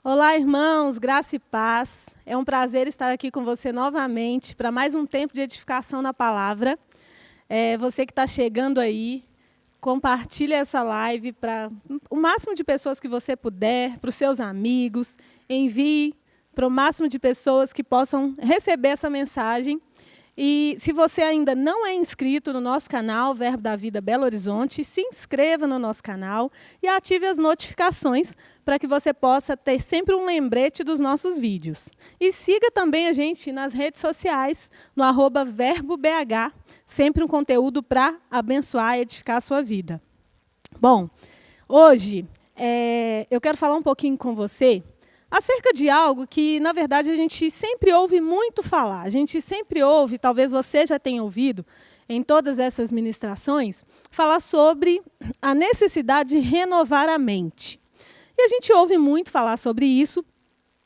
Olá, irmãos, graça e paz. É um prazer estar aqui com você novamente para mais um tempo de edificação na palavra. Você que está chegando aí, compartilhe essa live para o máximo de pessoas que você puder, para os seus amigos, envie para o máximo de pessoas que possam receber essa mensagem. E se você ainda não é inscrito no nosso canal, Verbo da Vida Belo Horizonte, se inscreva no nosso canal e ative as notificações para que você possa ter sempre um lembrete dos nossos vídeos. E siga também a gente nas redes sociais, no @verbobh, sempre um conteúdo para abençoar e edificar a sua vida. Bom, hoje eu quero falar um pouquinho com você acerca de algo que, na verdade, a gente sempre ouve muito falar. A gente sempre ouve, talvez você já tenha ouvido, em todas essas ministrações, falar sobre a necessidade de renovar a mente. E a gente ouve muito falar sobre isso,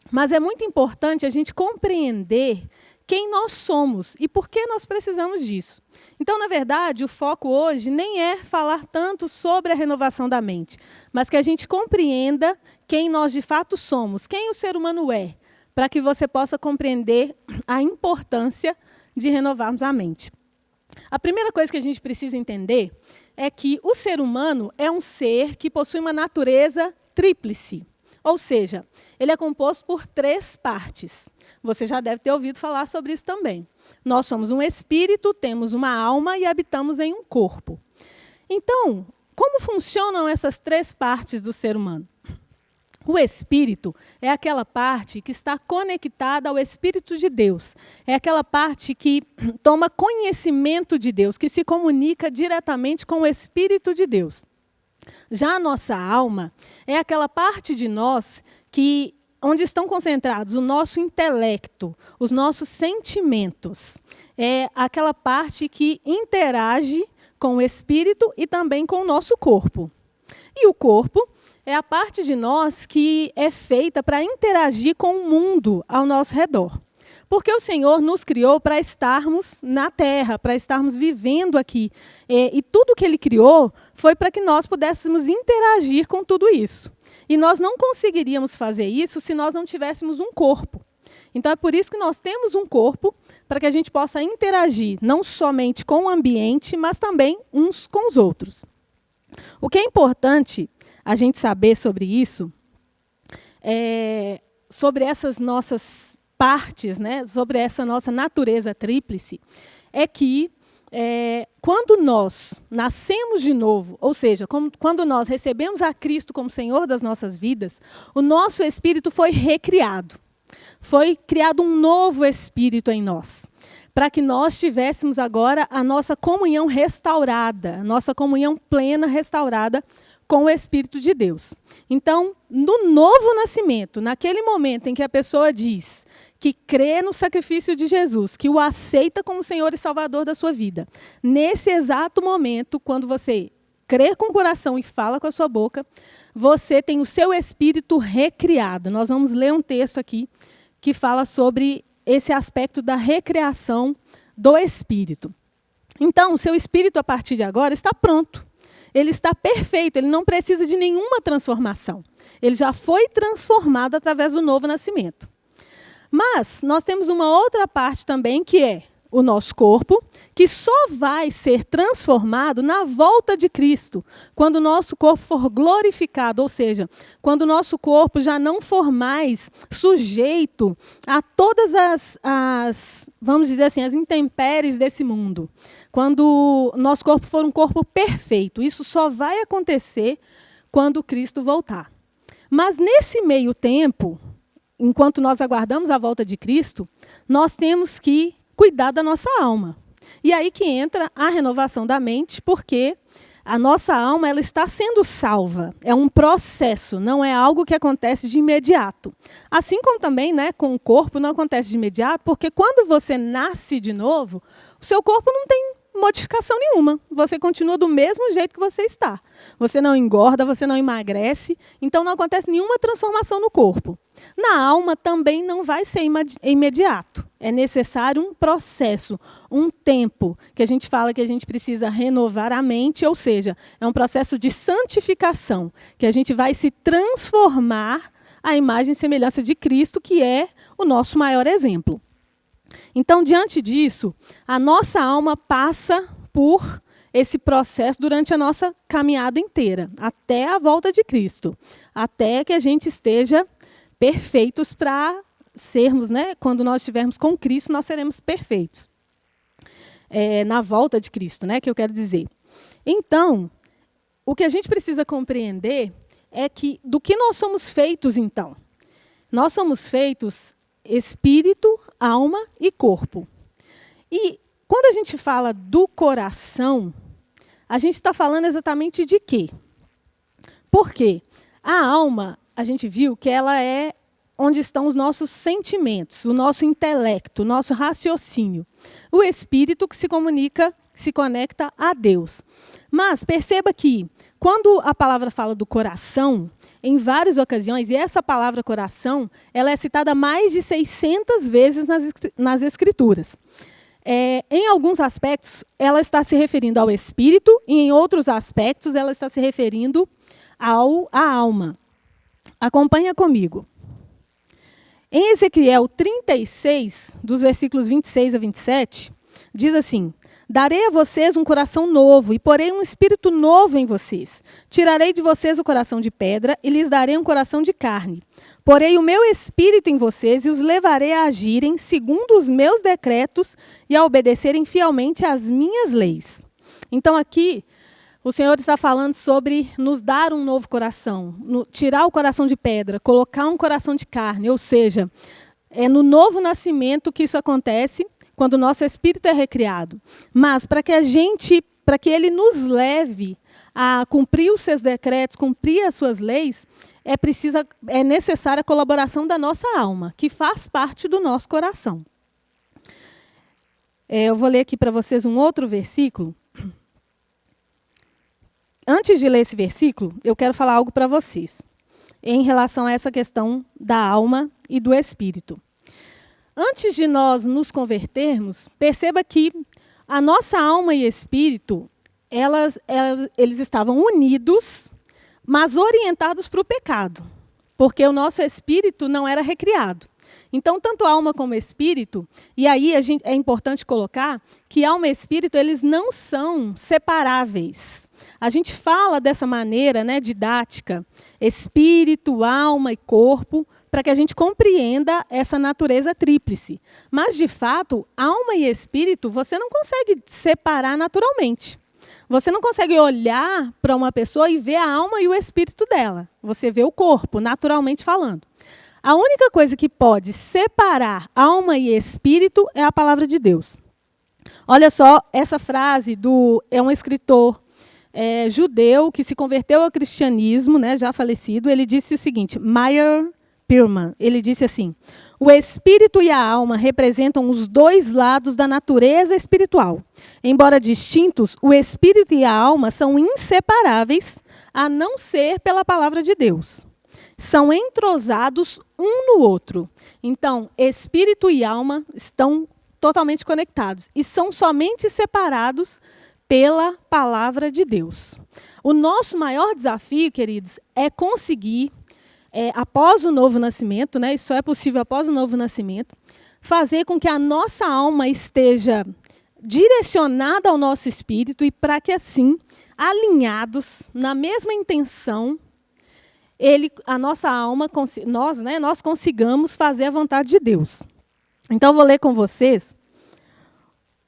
mas é muito importante a gente compreender quem nós somos e por que nós precisamos disso. Então, na verdade, o foco hoje nem é falar tanto sobre a renovação da mente, mas que a gente compreenda quem nós de fato somos, quem o ser humano é, para que você possa compreender a importância de renovarmos a mente. A primeira coisa que a gente precisa entender é que o ser humano é um ser que possui uma natureza tríplice, ou seja, ele é composto por 3 partes. Você já deve ter ouvido falar sobre isso também. Nós somos um espírito, temos uma alma e habitamos em um corpo. Então, como funcionam essas 3 partes do ser humano? O espírito é aquela parte que está conectada ao Espírito de Deus. É aquela parte que toma conhecimento de Deus, que se comunica diretamente com o Espírito de Deus. Já a nossa alma é aquela parte de nós onde estão concentrados o nosso intelecto, os nossos sentimentos. É aquela parte que interage com o espírito e também com o nosso corpo. E o corpo é a parte de nós que é feita para interagir com o mundo ao nosso redor. Porque o Senhor nos criou para estarmos na terra, para estarmos vivendo aqui. E tudo que Ele criou foi para que nós pudéssemos interagir com tudo isso. E nós não conseguiríamos fazer isso se nós não tivéssemos um corpo. Então, é por isso que nós temos um corpo, para que a gente possa interagir, não somente com o ambiente, mas também uns com os outros. O que é importante a gente saber sobre isso, sobre essas nossas partes, né, sobre essa nossa natureza tríplice, é que quando nós nascemos de novo, ou seja, quando nós recebemos a Cristo como Senhor das nossas vidas, o nosso espírito foi recriado. Foi criado um novo espírito em nós, para que nós tivéssemos agora a nossa comunhão restaurada, a nossa comunhão plena restaurada com o Espírito de Deus. Então, no novo nascimento, naquele momento em que a pessoa diz que crê no sacrifício de Jesus, que o aceita como Senhor e Salvador da sua vida, nesse exato momento, quando você crê com o coração e fala com a sua boca, você tem o seu espírito recriado. Nós vamos ler um texto aqui que fala sobre esse aspecto da recriação do espírito. Então, o seu espírito, a partir de agora, está pronto. Ele está perfeito, ele não precisa de nenhuma transformação. Ele já foi transformado através do novo nascimento. Mas nós temos uma outra parte também, que é o nosso corpo, que só vai ser transformado na volta de Cristo, quando o nosso corpo for glorificado, ou seja, quando o nosso corpo já não for mais sujeito a todas vamos dizer assim, as intempéries desse mundo. Quando o nosso corpo for um corpo perfeito, isso só vai acontecer quando Cristo voltar. Mas nesse meio tempo, enquanto nós aguardamos a volta de Cristo, nós temos que cuidar da nossa alma. E aí que entra a renovação da mente, porque a nossa alma ela está sendo salva. É um processo, não é algo que acontece de imediato. Assim como também, né, com o corpo não acontece de imediato, porque quando você nasce de novo, o seu corpo não tem modificação nenhuma. Você continua do mesmo jeito que você está. Você não engorda, você não emagrece, então não acontece nenhuma transformação no corpo. Na alma também não vai ser imediato. É necessário um processo, um tempo, que a gente fala que a gente precisa renovar a mente, ou seja, é um processo de santificação, que a gente vai se transformar a imagem e semelhança de Cristo, que é o nosso maior exemplo. Então, diante disso, a nossa alma passa por esse processo durante a nossa caminhada inteira, até a volta de Cristo, até que a gente esteja perfeitos para sermos, né? Quando nós estivermos com Cristo, nós seremos perfeitos. Na volta de Cristo, né? Que eu quero dizer. Então, o que a gente precisa compreender é que do que nós somos feitos, então? Nós somos feitos espírito, alma e corpo. E quando a gente fala do coração, a gente está falando exatamente de quê? Por quê? A alma, a gente viu que ela é onde estão os nossos sentimentos, o nosso intelecto, o nosso raciocínio. O espírito que se conecta a Deus. Mas perceba que, quando a palavra fala do coração, em várias ocasiões, e essa palavra coração, ela é citada mais de 600 vezes nas Escrituras. Em alguns aspectos, ela está se referindo ao espírito, e em outros aspectos, ela está se referindo à alma. Acompanha comigo. Em Ezequiel 36, dos versículos 26 a 27, diz assim: darei a vocês um coração novo e porei um espírito novo em vocês. Tirarei de vocês o coração de pedra e lhes darei um coração de carne. Porei o meu espírito em vocês e os levarei a agirem segundo os meus decretos e a obedecerem fielmente às minhas leis. Então aqui o Senhor está falando sobre nos dar um novo coração, tirar o coração de pedra, colocar um coração de carne, ou seja, é no novo nascimento que isso acontece, quando o nosso espírito é recriado. Mas para que ele nos leve a cumprir os seus decretos, cumprir as suas leis, é necessária a colaboração da nossa alma, que faz parte do nosso coração. Eu vou ler aqui para vocês um outro versículo. Antes de ler esse versículo, eu quero falar algo para vocês, em relação a essa questão da alma e do espírito. Antes de nós nos convertermos, perceba que a nossa alma e espírito, eles estavam unidos, mas orientados para o pecado, porque o nosso espírito não era recriado. Então, tanto alma como espírito, e aí é importante colocar que alma e espírito, eles não são separáveis. A gente fala dessa maneira, né, didática, espírito, alma e corpo, para que a gente compreenda essa natureza tríplice. Mas, de fato, alma e espírito, você não consegue separar naturalmente. Você não consegue olhar para uma pessoa e ver a alma e o espírito dela. Você vê o corpo, naturalmente falando. A única coisa que pode separar alma e espírito é a palavra de Deus. Olha só, essa frase é um escritor judeu que se converteu ao cristianismo, né, já falecido. Ele disse o seguinte, Meyer Pirman, ele disse assim: o espírito e a alma representam os dois lados da natureza espiritual. Embora distintos, o espírito e a alma são inseparáveis, a não ser pela palavra de Deus. São entrosados um no outro. Então, espírito e alma estão totalmente conectados e são somente separados pela palavra de Deus. O nosso maior desafio, queridos, é conseguir, após o novo nascimento, né, isso é possível após o novo nascimento, fazer com que a nossa alma esteja direcionada ao nosso espírito e para que, assim, alinhados na mesma intenção, a nossa alma, nós consigamos fazer a vontade de Deus. Então, eu vou ler com vocês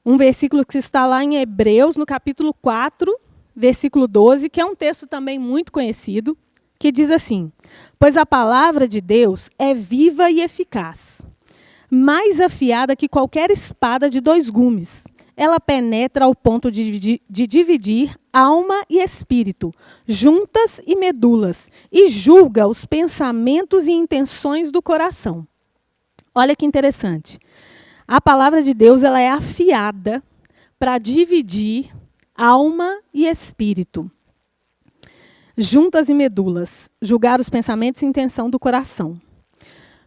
um versículo que está lá em Hebreus, no capítulo 4, versículo 12, que é um texto também muito conhecido, que diz assim: pois a palavra de Deus é viva e eficaz, mais afiada que qualquer espada de 2 gumes. Ela penetra ao ponto de dividir alma e espírito, juntas e medulas, e julga os pensamentos e intenções do coração. Olha que interessante. A palavra de Deus, ela é afiada para dividir alma e espírito, juntas e medulas, julgar os pensamentos e intenção do coração.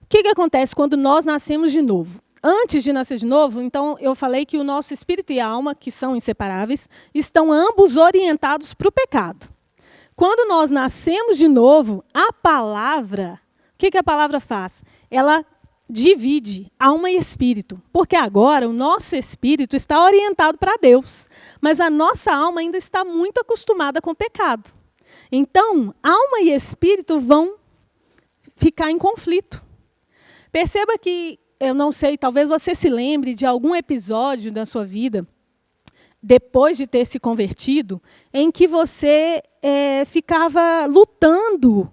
O que acontece quando nós nascemos de novo? Antes de nascer de novo, então, eu falei que o nosso espírito e a alma, que são inseparáveis, estão ambos orientados para o pecado. Quando nós nascemos de novo, a palavra, o que a palavra faz? Ela divide alma e espírito, porque agora o nosso espírito está orientado para Deus, mas a nossa alma ainda está muito acostumada com o pecado. Então, alma e espírito vão ficar em conflito. Perceba que, eu não sei, talvez você se lembre de algum episódio da sua vida, depois de ter se convertido, em que você ficava lutando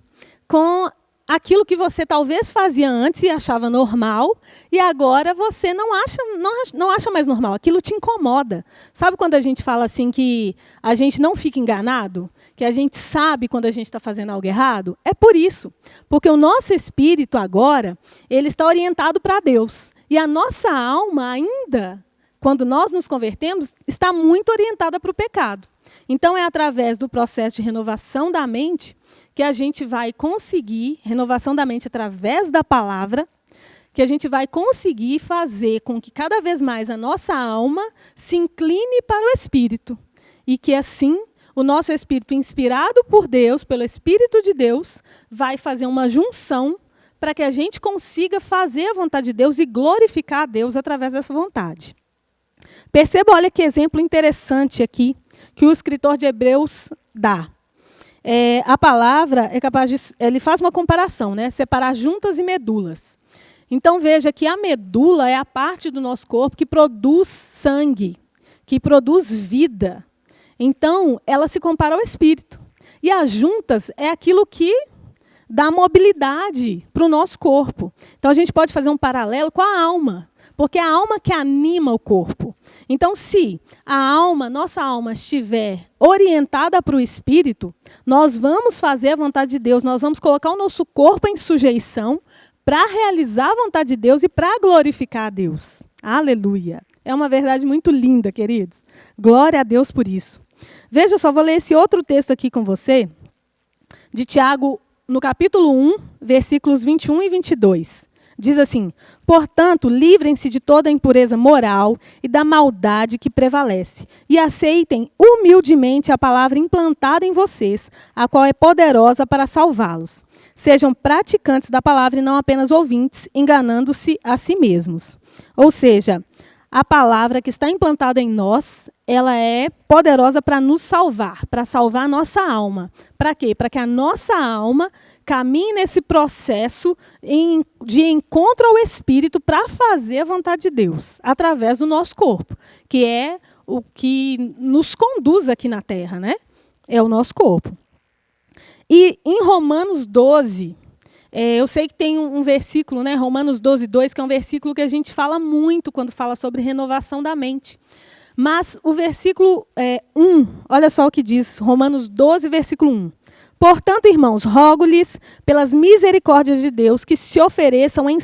com aquilo que você talvez fazia antes e achava normal, e agora você não acha mais normal, aquilo te incomoda. Sabe quando a gente fala assim que a gente não fica enganado? Que a gente sabe quando a gente está fazendo algo errado? É por isso, porque o nosso espírito agora, ele está orientado para Deus, e a nossa alma ainda, quando nós nos convertemos, está muito orientada para o pecado. Então, é através do processo de renovação da mente que a gente vai conseguir, renovação da mente através da palavra, que a gente vai conseguir fazer com que cada vez mais a nossa alma se incline para o Espírito. E que assim, o nosso Espírito, inspirado por Deus, pelo Espírito de Deus, vai fazer uma junção para que a gente consiga fazer a vontade de Deus e glorificar a Deus através dessa vontade. Perceba, olha que exemplo interessante aqui, que o escritor de Hebreus dá. A palavra é capaz de... Ele faz uma comparação, né? Separar juntas e medulas. Então, veja que a medula é a parte do nosso corpo que produz sangue, que produz vida. Então, ela se compara ao espírito. E as juntas é aquilo que dá mobilidade para o nosso corpo. Então, a gente pode fazer um paralelo com a alma, porque é a alma que anima o corpo. Então, se nossa alma estiver orientada para o Espírito, nós vamos fazer a vontade de Deus, nós vamos colocar o nosso corpo em sujeição para realizar a vontade de Deus e para glorificar a Deus. Aleluia! É uma verdade muito linda, queridos. Glória a Deus por isso. Veja só, vou ler esse outro texto aqui com você, de Tiago, no capítulo 1, versículos 21 e 22. Diz assim: portanto, livrem-se de toda a impureza moral e da maldade que prevalece, e aceitem humildemente a palavra implantada em vocês, a qual é poderosa para salvá-los. Sejam praticantes da palavra e não apenas ouvintes, enganando-se a si mesmos. Ou seja, a palavra que está implantada em nós, ela é poderosa para nos salvar, para salvar a nossa alma. Para quê? Para que a nossa alma caminhe nesse processo de encontro ao Espírito para fazer a vontade de Deus, através do nosso corpo, que é o que nos conduz aqui na Terra, né? É o nosso corpo. E em Romanos 12, eu sei que tem um versículo, né, Romanos 12, 2, que é um versículo que a gente fala muito quando fala sobre renovação da mente. Mas o versículo 1, olha só o que diz, Romanos 12, versículo 1. Portanto, irmãos, rogo-lhes, pelas misericórdias de Deus, que se ofereçam em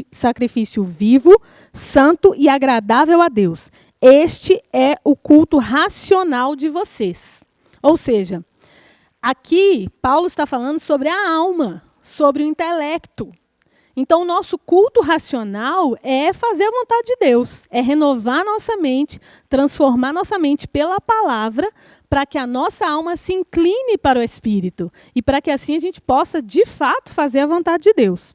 sacrifício vivo, santo e agradável a Deus. Este é o culto racional de vocês. Ou seja, aqui Paulo está falando sobre a alma, sobre o intelecto. Então, o nosso culto racional é fazer a vontade de Deus, é renovar nossa mente, transformar nossa mente pela palavra, para que a nossa alma se incline para o Espírito e para que assim a gente possa, de fato, fazer a vontade de Deus.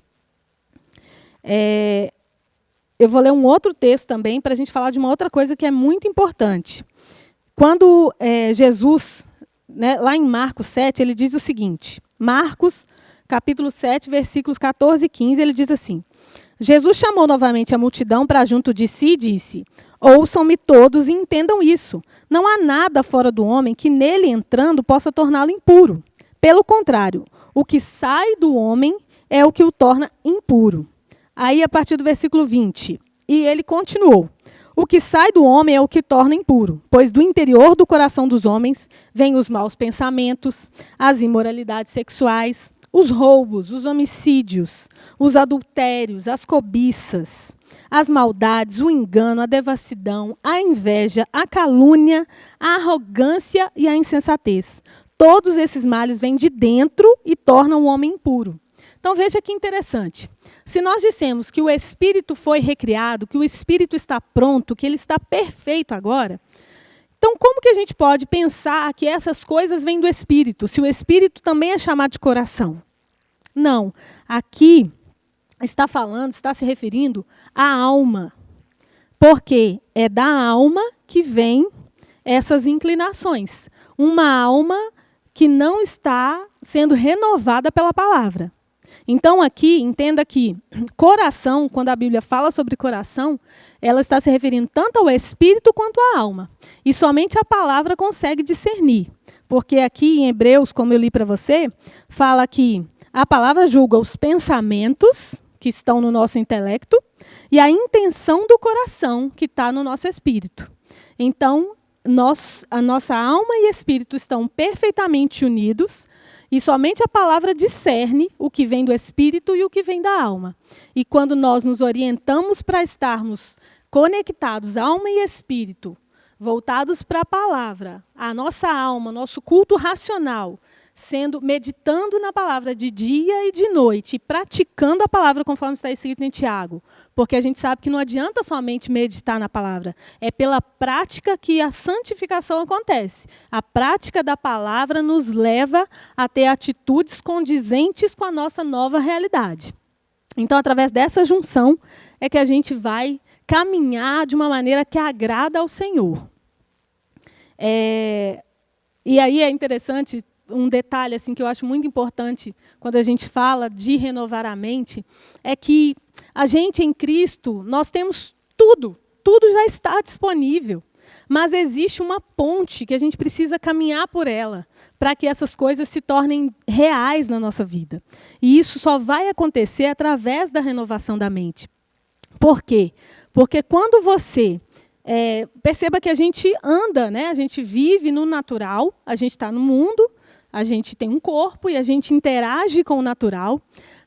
Eu vou ler um outro texto também para a gente falar de uma outra coisa que é muito importante. Quando Jesus, né, lá em Marcos 7, ele diz o seguinte, Marcos, capítulo 7, versículos 14 e 15, ele diz assim: Jesus chamou novamente a multidão para junto de si e disse: ouçam-me todos e entendam isso. Não há nada fora do homem que nele entrando possa torná-lo impuro. Pelo contrário, o que sai do homem é o que o torna impuro. Aí, a partir do versículo 20, e ele continuou: o que sai do homem é o que torna impuro, pois do interior do coração dos homens vêm os maus pensamentos, as imoralidades sexuais, os roubos, os homicídios, os adultérios, as cobiças, as maldades, o engano, a devassidão, a inveja, a calúnia, a arrogância e a insensatez. Todos esses males vêm de dentro e tornam o homem impuro. Então, veja que interessante. Se nós dissemos que o Espírito foi recriado, que o Espírito está pronto, que ele está perfeito agora, então como que a gente pode pensar que essas coisas vêm do Espírito, se o Espírito também é chamado de coração? Não. Aqui está se referindo à alma. Porque é da alma que vem essas inclinações. Uma alma que não está sendo renovada pela palavra. Então, aqui, entenda que coração, quando a Bíblia fala sobre coração, ela está se referindo tanto ao espírito quanto à alma. E somente a palavra consegue discernir. Porque aqui em Hebreus, como eu li para você, fala que a palavra julga os pensamentos que estão no nosso intelecto e a intenção do coração que está no nosso espírito. Então, a nossa alma e espírito estão perfeitamente unidos e somente a palavra discerne o que vem do espírito e o que vem da alma. E quando nós nos orientamos para estarmos conectados, alma e espírito, voltados para a palavra, a nossa alma, nosso culto racional, meditando na palavra de dia e de noite, e praticando a palavra conforme está escrito em Tiago. Porque a gente sabe que não adianta somente meditar na palavra. É pela prática que a santificação acontece. A prática da palavra nos leva a ter atitudes condizentes com a nossa nova realidade. Então, através dessa junção, é que a gente vai caminhar de uma maneira que agrada ao Senhor. E aí é interessante, um detalhe assim, que eu acho muito importante quando a gente fala de renovar a mente, é que a gente em Cristo, nós temos tudo já está disponível, mas existe uma ponte que a gente precisa caminhar por ela, para que essas coisas se tornem reais na nossa vida. E isso só vai acontecer através da renovação da mente. Por quê? Porque quando você... perceba que a gente anda, né? A gente vive no natural, a gente está no mundo, a gente tem um corpo e a gente interage com o natural,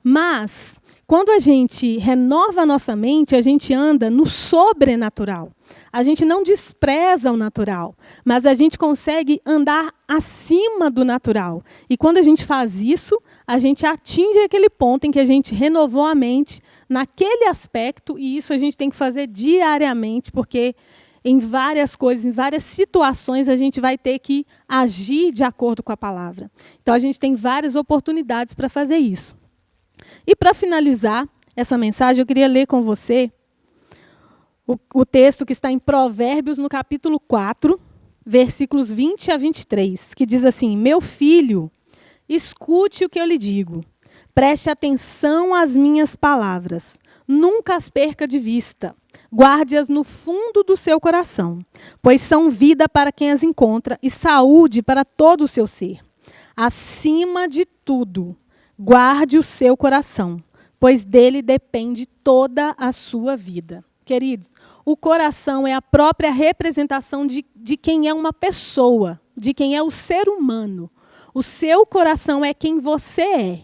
mas quando a gente renova a nossa mente, a gente anda no sobrenatural. A gente não despreza o natural, mas a gente consegue andar acima do natural. E quando a gente faz isso, a gente atinge aquele ponto em que a gente renovou a mente naquele aspecto, e isso a gente tem que fazer diariamente, porque em várias coisas, em várias situações, a gente vai ter que agir de acordo com a palavra. Então, a gente tem várias oportunidades para fazer isso. E, para finalizar essa mensagem, eu queria ler com você o texto que está em Provérbios, no capítulo 4, versículos 20 a 23, que diz assim: Meu filho, escute o que eu lhe digo. Preste atenção às minhas palavras. Nunca as perca de vista. Guarde-as no fundo do seu coração, pois são vida para quem as encontra e saúde para todo o seu ser. Acima de tudo, guarde o seu coração, pois dele depende toda a sua vida. Queridos, o coração é a própria representação de quem é uma pessoa, de quem é o ser humano. O seu coração é quem você é.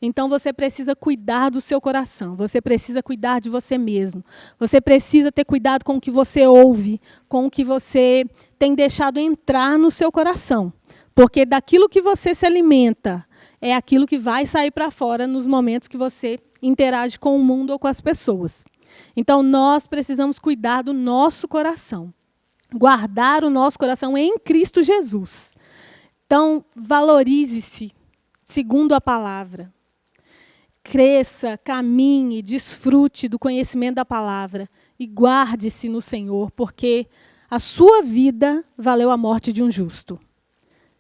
Então, você precisa cuidar do seu coração, você precisa cuidar de você mesmo, você precisa ter cuidado com o que você ouve, com o que você tem deixado entrar no seu coração. Porque daquilo que você se alimenta, é aquilo que vai sair para fora nos momentos que você interage com o mundo ou com as pessoas. Então, nós precisamos cuidar do nosso coração, guardar o nosso coração em Cristo Jesus. Então, valorize-se segundo a palavra. Cresça, caminhe, desfrute do conhecimento da palavra e guarde-se no Senhor, porque a sua vida valeu a morte de um justo.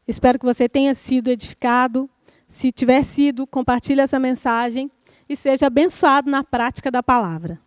Espero que você tenha sido edificado. Se tiver sido, compartilhe essa mensagem e seja abençoado na prática da palavra.